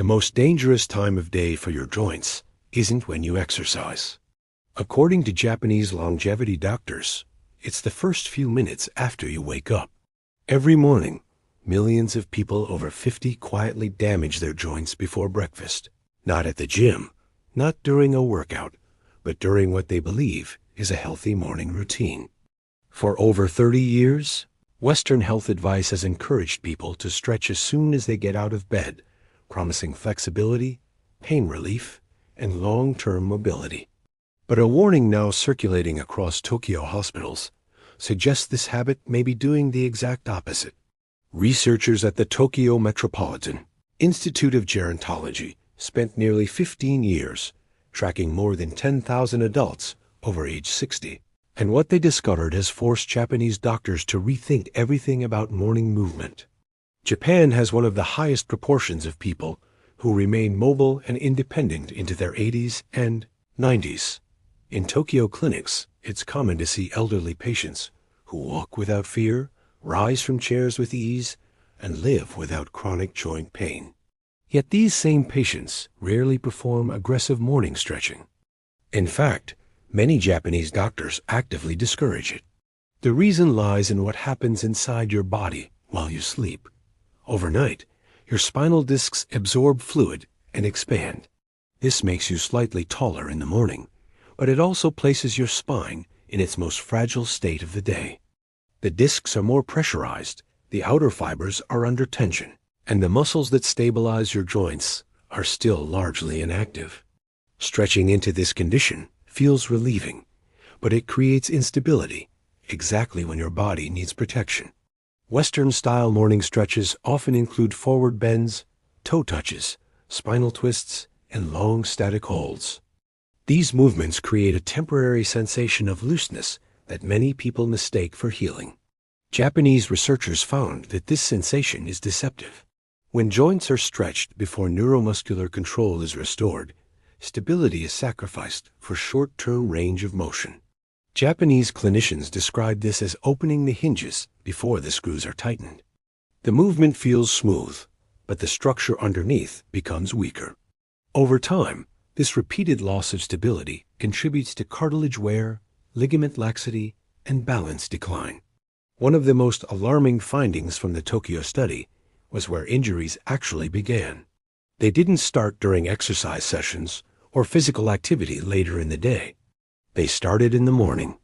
The most dangerous time of day for your joints isn't when you exercise. According to Japanese longevity doctors, it's the first few minutes after you wake up. Every morning, millions of people over 50 quietly damage their joints before breakfast. Not at the gym, not during a workout, but during what they believe is a healthy morning routine. For over 30 years, Western health advice has encouraged people to stretch as soon as they get out of bed, promising flexibility, pain relief, and long-term mobility. But a warning now circulating across Tokyo hospitals suggests this habit may be doing the exact opposite. Researchers at the Tokyo Metropolitan Institute of Gerontology spent nearly 15 years tracking more than 10,000 adults over age 60. And what they discovered has forced Japanese doctors to rethink everything about morning movement. Japan has one of the highest proportions of people who remain mobile and independent into their 80s and 90s. In Tokyo clinics, it's common to see elderly patients who walk without fear, rise from chairs with ease, and live without chronic joint pain. Yet these same patients rarely perform aggressive morning stretching. In fact, many Japanese doctors actively discourage it. The reason lies in what happens inside your body while you sleep. Overnight, your spinal discs absorb fluid and expand. This makes you slightly taller in the morning, but it also places your spine in its most fragile state of the day. The discs are more pressurized, the outer fibers are under tension, and the muscles that stabilize your joints are still largely inactive. Stretching into this condition feels relieving, but it creates instability exactly when your body needs protection. Western-style morning stretches often include forward bends, toe touches, spinal twists, and long static holds. These movements create a temporary sensation of looseness that many people mistake for healing. Japanese researchers found that this sensation is deceptive. When joints are stretched before neuromuscular control is restored, stability is sacrificed for short-term range of motion. Japanese clinicians describe this as opening the hinges before the screws are tightened. The movement feels smooth, but the structure underneath becomes weaker. Over time, this repeated loss of stability contributes to cartilage wear, ligament laxity, and balance decline. One of the most alarming findings from the Tokyo study was where injuries actually began. They didn't start during exercise sessions or physical activity later in the day. They started in the morning.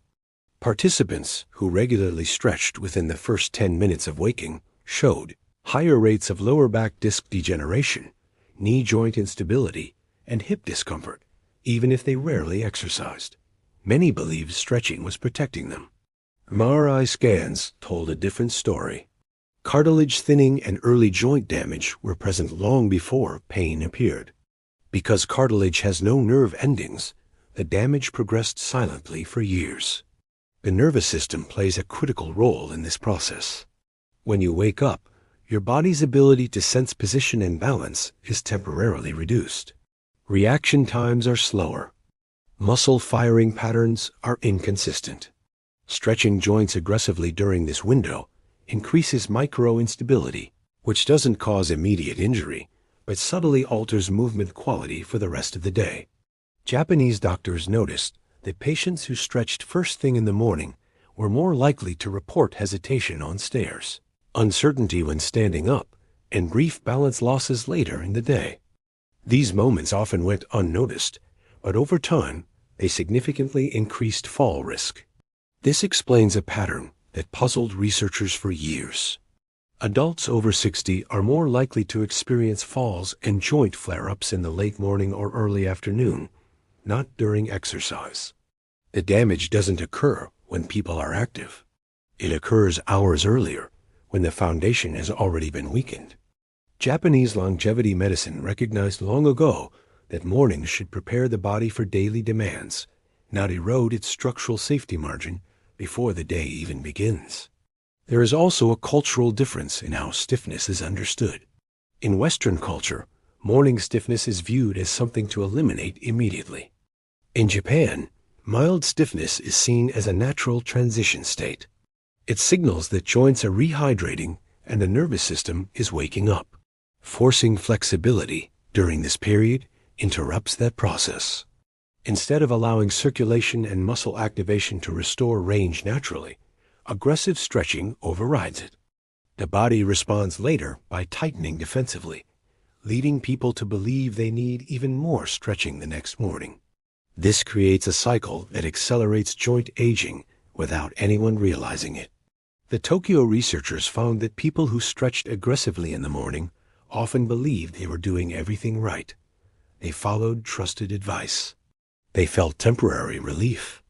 Participants who regularly stretched within the first 10 minutes of waking showed higher rates of lower back disc degeneration, knee joint instability, and hip discomfort, even if they rarely exercised. Many believed stretching was protecting them. MRI scans told a different story. Cartilage thinning and early joint damage were present long before pain appeared. Because cartilage has no nerve endings, the damage progressed silently for years. The nervous system plays a critical role in this process. When you wake up, your body's ability to sense position and balance is temporarily reduced. Reaction times are slower. Muscle firing patterns are inconsistent. Stretching joints aggressively during this window increases micro-instability, which doesn't cause immediate injury, but subtly alters movement quality for the rest of the day. Japanese doctors noticed that patients who stretched first thing in the morning were more likely to report hesitation on stairs, uncertainty when standing up, and brief balance losses later in the day. These moments often went unnoticed, but over time, they significantly increased fall risk. This explains a pattern that puzzled researchers for years. Adults over 60 are more likely to experience falls and joint flare-ups in the late morning or early afternoon, not during exercise. The damage doesn't occur when people are active. It occurs hours earlier, when the foundation has already been weakened. Japanese longevity medicine recognized long ago that mornings should prepare the body for daily demands, not erode its structural safety margin before the day even begins. There is also a cultural difference in how stiffness is understood. In Western culture, morning stiffness is viewed as something to eliminate immediately. In Japan, mild stiffness is seen as a natural transition state. It signals that joints are rehydrating and the nervous system is waking up. Forcing flexibility during this period interrupts that process. Instead of allowing circulation and muscle activation to restore range naturally, aggressive stretching overrides it. The body responds later by tightening defensively, leading people to believe they need even more stretching the next morning. This creates a cycle that accelerates joint aging without anyone realizing it. The Tokyo researchers found that people who stretched aggressively in the morning often believed they were doing everything right. They followed trusted advice. They felt temporary relief.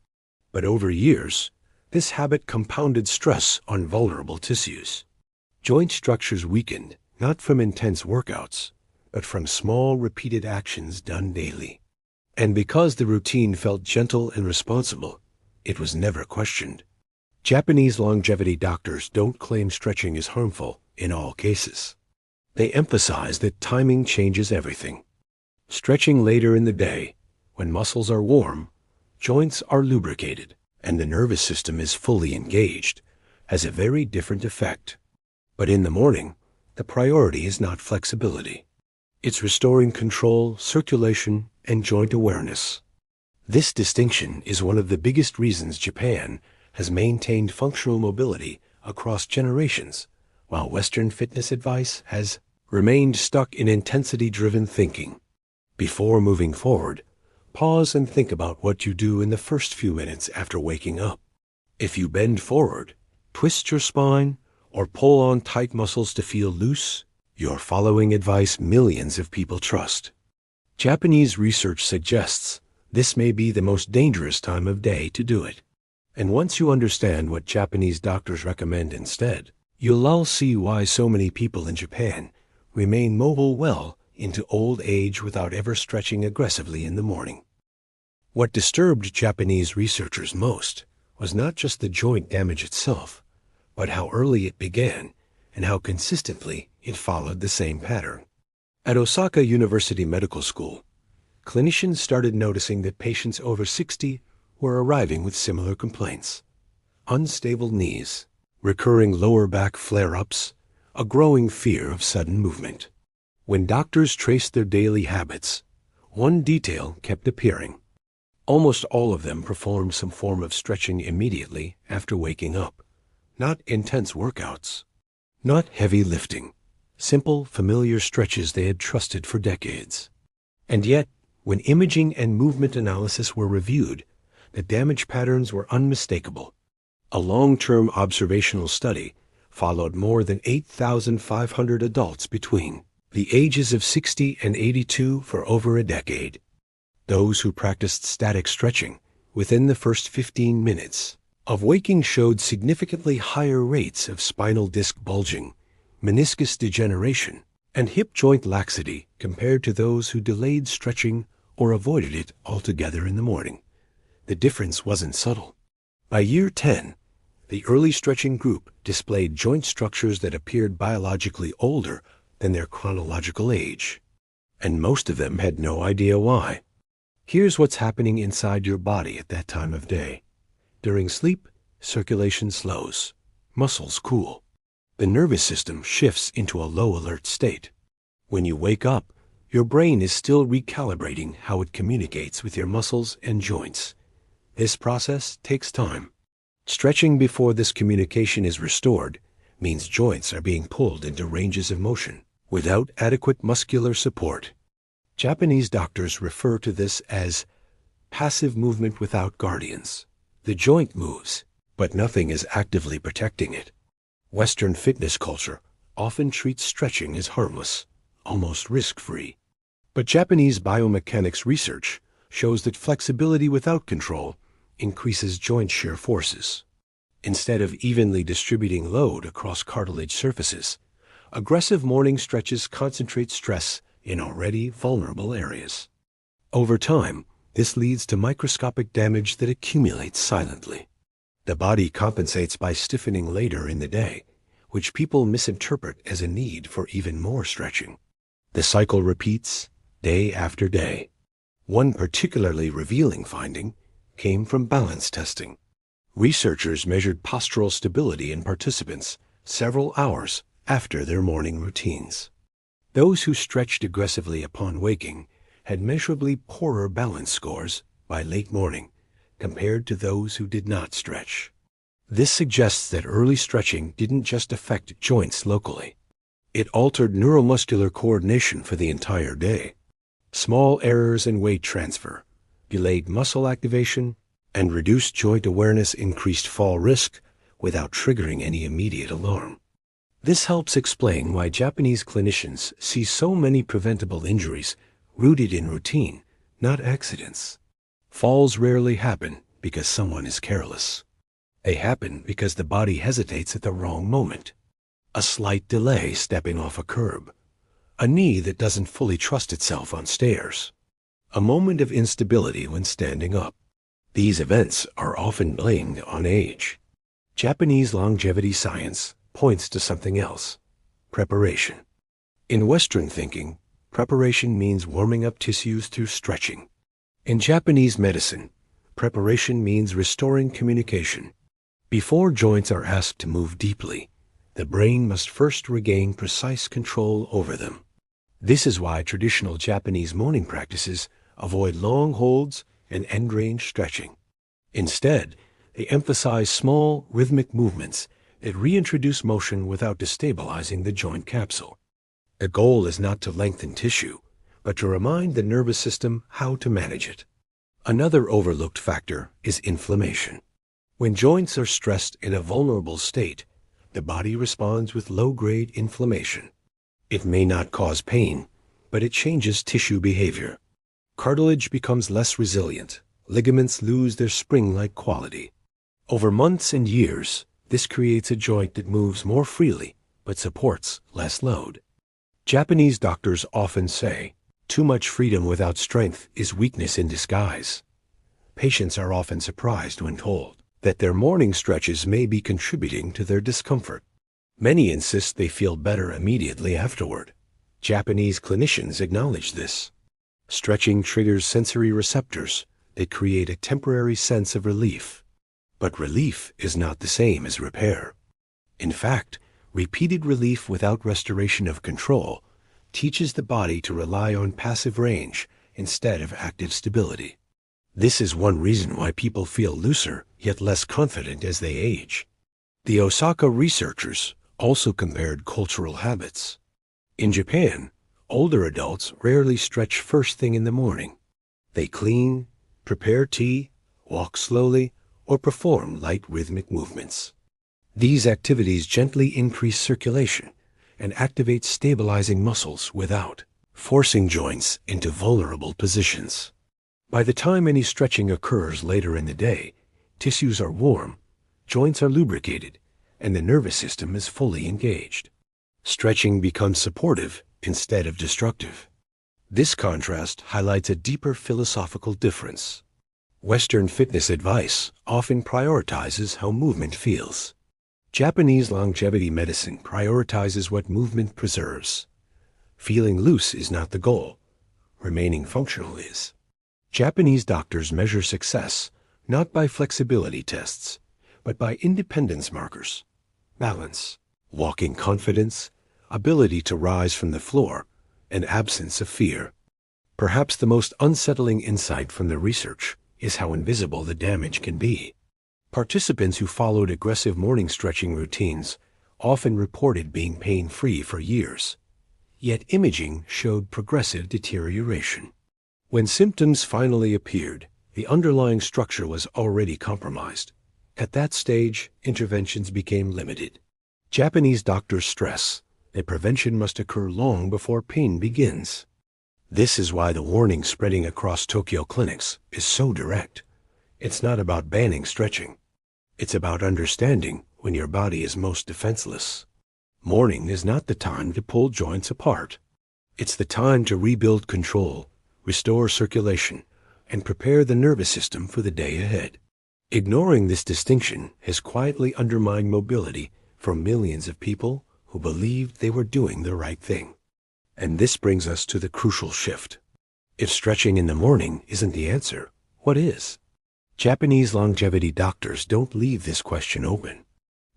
But over years, this habit compounded stress on vulnerable tissues. Joint structures weakened, not from intense workouts, but from small repeated actions done daily. And because the routine felt gentle and responsible, it was never questioned. Japanese longevity doctors don't claim stretching is harmful in all cases. They emphasize that timing changes everything. Stretching later in the day, when muscles are warm, joints are lubricated, and the nervous system is fully engaged, has a very different effect. But in the morning, the priority is not flexibility. It's restoring control, circulation, and joint awareness. This distinction is one of the biggest reasons Japan has maintained functional mobility across generations, while Western fitness advice has remained stuck in intensity-driven thinking. Before moving forward, pause and think about what you do in the first few minutes after waking up. If you bend forward, twist your spine, or pull on tight muscles to feel loose, you're following advice millions of people trust. Japanese research suggests this may be the most dangerous time of day to do it. And once you understand what Japanese doctors recommend instead, you'll all see why so many people in Japan remain mobile well into old age without ever stretching aggressively in the morning. What disturbed Japanese researchers most was not just the joint damage itself, but how early it began and how consistently it followed the same pattern. At Osaka University Medical School, clinicians started noticing that patients over 60 were arriving with similar complaints: unstable knees, recurring lower back flare-ups, a growing fear of sudden movement. When doctors traced their daily habits, one detail kept appearing. Almost all of them performed some form of stretching immediately after waking up. Not intense workouts, not heavy lifting, simple, familiar stretches they had trusted for decades. And yet, when imaging and movement analysis were reviewed, the damage patterns were unmistakable. A long-term observational study followed more than 8,500 adults between the ages of 60 and 82 for over a decade. Those who practiced static stretching within the first 15 minutes of waking showed significantly higher rates of spinal disc bulging, meniscus degeneration, and hip joint laxity compared to those who delayed stretching or avoided it altogether in the morning. The difference wasn't subtle. By year 10, the early stretching group displayed joint structures that appeared biologically older than their chronological age, and most of them had no idea why. Here's what's happening inside your body at that time of day. During sleep, circulation slows, muscles cool. The nervous system shifts into a low alert state. When you wake up, your brain is still recalibrating how it communicates with your muscles and joints. This process takes time. Stretching before this communication is restored means joints are being pulled into ranges of motion without adequate muscular support. Japanese doctors refer to this as passive movement without guardians. The joint moves, but nothing is actively protecting it. Western fitness culture often treats stretching as harmless, almost risk-free. But Japanese biomechanics research shows that flexibility without control increases joint shear forces. Instead of evenly distributing load across cartilage surfaces, aggressive morning stretches concentrate stress in already vulnerable areas. Over time, this leads to microscopic damage that accumulates silently. The body compensates by stiffening later in the day, which people misinterpret as a need for even more stretching. The cycle repeats day after day. One particularly revealing finding came from balance testing. Researchers measured postural stability in participants several hours after their morning routines. Those who stretched aggressively upon waking had measurably poorer balance scores by late morning compared to those who did not stretch. This suggests that early stretching didn't just affect joints locally. It altered neuromuscular coordination for the entire day. Small errors in weight transfer, delayed muscle activation, and reduced joint awareness increased fall risk without triggering any immediate alarm. This helps explain why Japanese clinicians see so many preventable injuries rooted in routine, not accidents. Falls rarely happen because someone is careless. They happen because the body hesitates at the wrong moment. A slight delay stepping off a curb. A knee that doesn't fully trust itself on stairs. A moment of instability when standing up. These events are often blamed on age. Japanese longevity science points to something else: preparation. In Western thinking, preparation means warming up tissues through stretching. In Japanese medicine, preparation means restoring communication. Before joints are asked to move deeply, the brain must first regain precise control over them. This is why traditional Japanese morning practices avoid long holds and end-range stretching. Instead, they emphasize small, rhythmic movements that reintroduce motion without destabilizing the joint capsule. The goal is not to lengthen tissue, but to remind the nervous system how to manage it. Another overlooked factor is inflammation. When joints are stressed in a vulnerable state, the body responds with low-grade inflammation. It may not cause pain, but it changes tissue behavior. Cartilage becomes less resilient. Ligaments lose their spring-like quality. Over months and years, this creates a joint that moves more freely but supports less load. Japanese doctors often say, too much freedom without strength is weakness in disguise. Patients are often surprised when told that their morning stretches may be contributing to their discomfort. Many insist they feel better immediately afterward. Japanese clinicians acknowledge this. Stretching triggers sensory receptors that create a temporary sense of relief. But relief is not the same as repair. In fact, repeated relief without restoration of control teaches the body to rely on passive range instead of active stability. This is one reason why people feel looser yet less confident as they age. The Osaka researchers also compared cultural habits. In Japan, older adults rarely stretch first thing in the morning. They clean, prepare tea, walk slowly, or perform light rhythmic movements. These activities gently increase circulation and activate stabilizing muscles without forcing joints into vulnerable positions. By the time any stretching occurs later in the day, tissues are warm, joints are lubricated, and the nervous system is fully engaged. Stretching becomes supportive instead of destructive. This contrast highlights a deeper philosophical difference. Western fitness advice often prioritizes how movement feels. Japanese longevity medicine prioritizes what movement preserves. Feeling loose is not the goal. Remaining functional is. Japanese doctors measure success not by flexibility tests, but by independence markers: balance, walking confidence, ability to rise from the floor, and absence of fear. Perhaps the most unsettling insight from the research is how invisible the damage can be. Participants who followed aggressive morning stretching routines often reported being pain-free for years, yet imaging showed progressive deterioration. When symptoms finally appeared, the underlying structure was already compromised. At that stage, interventions became limited. Japanese doctors stress that prevention must occur long before pain begins. This is why the warning spreading across Tokyo clinics is so direct. It's not about banning stretching. It's about understanding when your body is most defenseless. Morning is not the time to pull joints apart. It's the time to rebuild control, restore circulation, and prepare the nervous system for the day ahead. Ignoring this distinction has quietly undermined mobility for millions of people who believed they were doing the right thing. And this brings us to the crucial shift. If stretching in the morning isn't the answer, what is? Japanese longevity doctors don't leave this question open.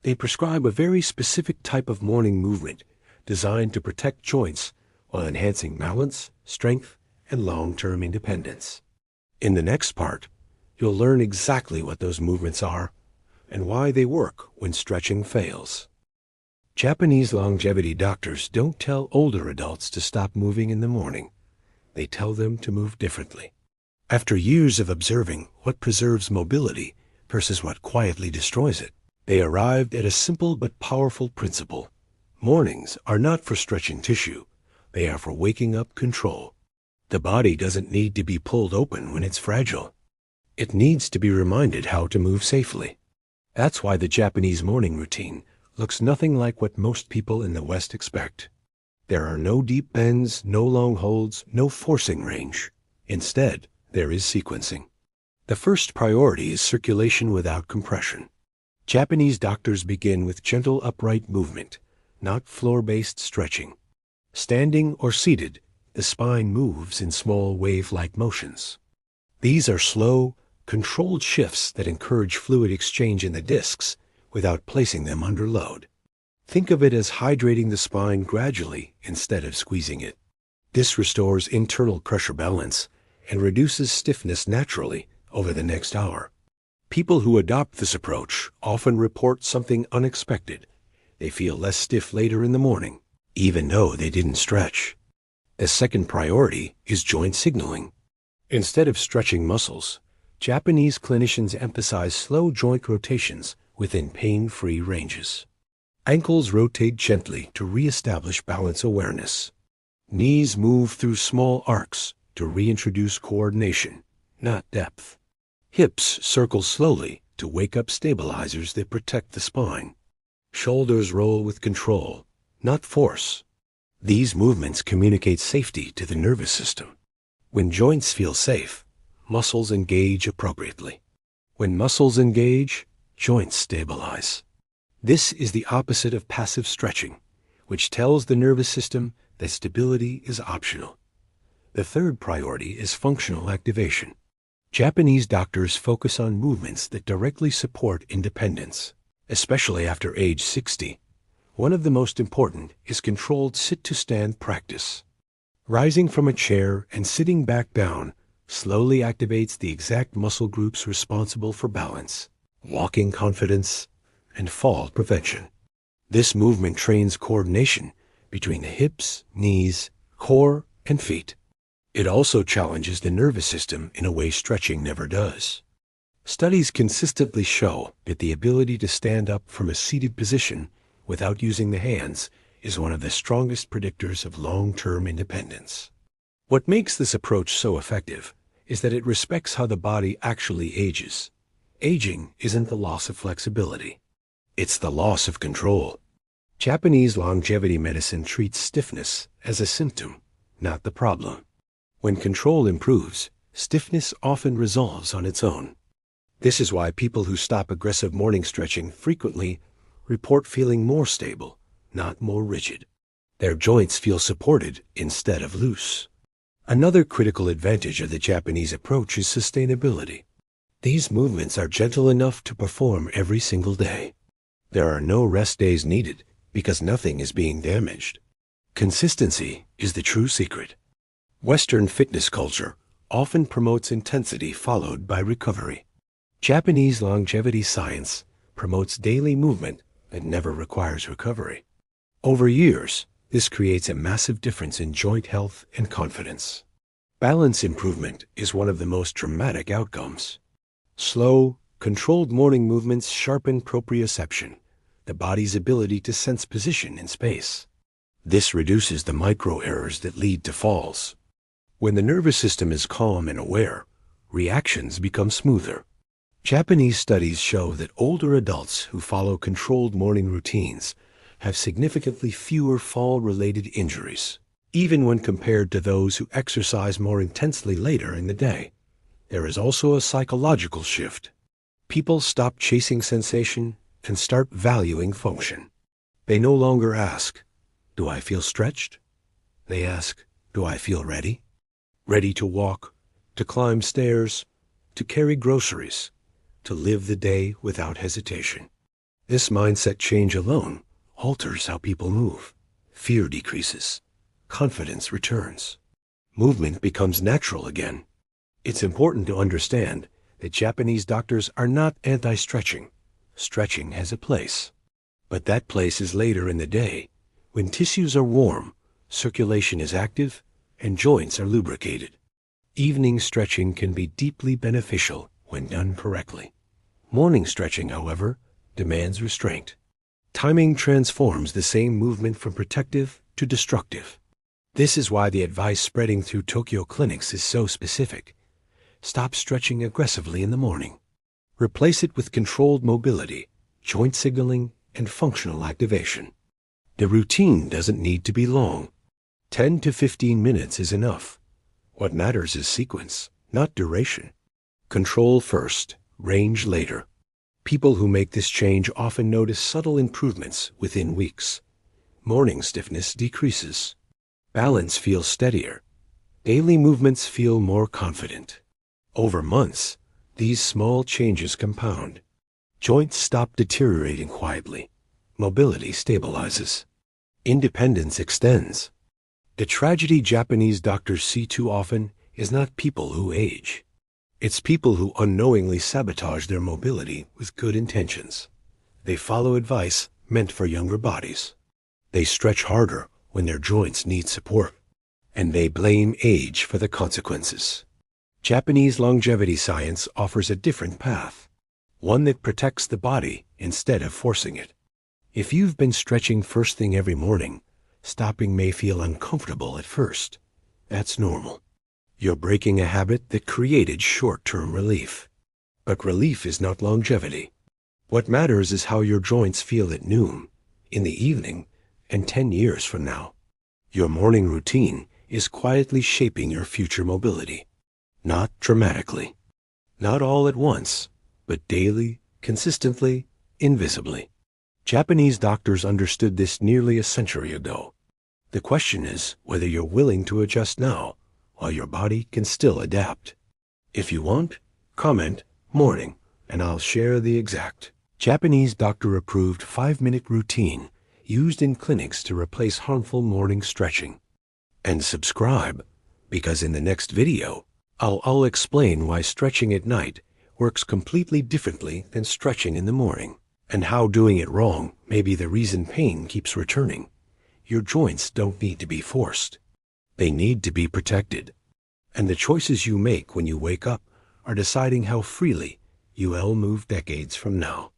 They prescribe a very specific type of morning movement designed to protect joints while enhancing balance, strength, and long-term independence. In the next part, you'll learn exactly what those movements are and why they work when stretching fails. Japanese longevity doctors don't tell older adults to stop moving in the morning. They tell them to move differently. After years of observing what preserves mobility versus what quietly destroys it, they arrived at a simple but powerful principle. Mornings are not for stretching tissue. They are for waking up control. The body doesn't need to be pulled open when it's fragile. It needs to be reminded how to move safely. That's why the Japanese morning routine looks nothing like what most people in the West expect. There are no deep bends, no long holds, no forcing range. Instead, there is sequencing. The first priority is circulation without compression. Japanese doctors begin with gentle upright movement, not floor-based stretching. Standing or seated, the spine moves in small wave-like motions. These are slow, controlled shifts that encourage fluid exchange in the discs without placing them under load. Think of it as hydrating the spine gradually instead of squeezing it. This restores internal pressure balance and reduces stiffness naturally over the next hour. People who adopt this approach often report something unexpected. They feel less stiff later in the morning, even though they didn't stretch. The second priority is joint signaling. Instead of stretching muscles, Japanese clinicians emphasize slow joint rotations within pain-free ranges. Ankles rotate gently to re-establish balance awareness. Knees move through small arcs to reintroduce coordination, not depth. Hips circle slowly to wake up stabilizers that protect the spine. Shoulders roll with control, not force. These movements communicate safety to the nervous system. When joints feel safe, muscles engage appropriately. When muscles engage, joints stabilize. This is the opposite of passive stretching, which tells the nervous system that stability is optional. The third priority is functional activation. Japanese doctors focus on movements that directly support independence, especially after age 60. One of the most important is controlled sit-to-stand practice. Rising from a chair and sitting back down slowly activates the exact muscle groups responsible for balance, walking confidence, and fall prevention. This movement trains coordination between the hips, knees, core, and feet. It also challenges the nervous system in a way stretching never does. Studies consistently show that the ability to stand up from a seated position without using the hands is one of the strongest predictors of long-term independence. What makes this approach so effective is that it respects how the body actually ages. Aging isn't the loss of flexibility. It's the loss of control. Japanese longevity medicine treats stiffness as a symptom, not the problem. When control improves, stiffness often resolves on its own. This is why people who stop aggressive morning stretching frequently report feeling more stable, not more rigid. Their joints feel supported instead of loose. Another critical advantage of the Japanese approach is sustainability. These movements are gentle enough to perform every single day. There are no rest days needed because nothing is being damaged. Consistency is the true secret. Western fitness culture often promotes intensity followed by recovery. Japanese longevity science promotes daily movement that never requires recovery. Over years, this creates a massive difference in joint health and confidence. Balance improvement is one of the most dramatic outcomes. Slow, controlled morning movements sharpen proprioception, the body's ability to sense position in space. This reduces the micro errors that lead to falls. When the nervous system is calm and aware, reactions become smoother. Japanese studies show that older adults who follow controlled morning routines have significantly fewer fall-related injuries, even when compared to those who exercise more intensely later in the day. There is also a psychological shift. People stop chasing sensation and start valuing function. They no longer ask, "Do I feel stretched?" They ask, "Do I feel ready?" Ready to walk, to climb stairs, to carry groceries, to live the day without hesitation. This mindset change alone alters how people move. Fear decreases. confidence returns. Movement becomes natural again. It's important to understand that Japanese doctors are not anti-stretching. Stretching has a place. But that place is later in the day, when tissues are warm, circulation is active, and joints are lubricated. Evening stretching can be deeply beneficial when done correctly. Morning stretching, however, demands restraint. Timing transforms the same movement from protective to destructive. This is why the advice spreading through Tokyo clinics is so specific. Stop stretching aggressively in the morning. Replace it with controlled mobility, joint signaling, and functional activation. The routine doesn't need to be long. 10 to 15 minutes is enough. What matters is sequence, not duration. Control first, range later. People who make this change often notice subtle improvements within weeks. Morning stiffness decreases. Balance feels steadier. Daily movements feel more confident. Over months, these small changes compound. Joints stop deteriorating quietly. Mobility stabilizes. Independence extends. The tragedy Japanese doctors see too often is not people who age. It's people who unknowingly sabotage their mobility with good intentions. They follow advice meant for younger bodies. They stretch harder when their joints need support. And they blame age for the consequences. Japanese longevity science offers a different path, one that protects the body instead of forcing it. If you've been stretching first thing every morning, stopping may feel uncomfortable at first. That's normal. You're breaking a habit that created short-term relief. But relief is not longevity. What matters is how your joints feel at noon, in the evening, and 10 years from now. Your morning routine is quietly shaping your future mobility. Not dramatically. Not all at once, but daily, consistently, invisibly. Japanese doctors understood this nearly a century ago. The question is whether you're willing to adjust now, while your body can still adapt. If you want, comment morning, and I'll share the exact Japanese doctor-approved 5-minute routine used in clinics to replace harmful morning stretching. And subscribe, because in the next video, I'll explain why stretching at night works completely differently than stretching in the morning, and how doing it wrong may be the reason pain keeps returning. Your joints don't need to be forced. They need to be protected. And the choices you make when you wake up are deciding how freely you'll move decades from now.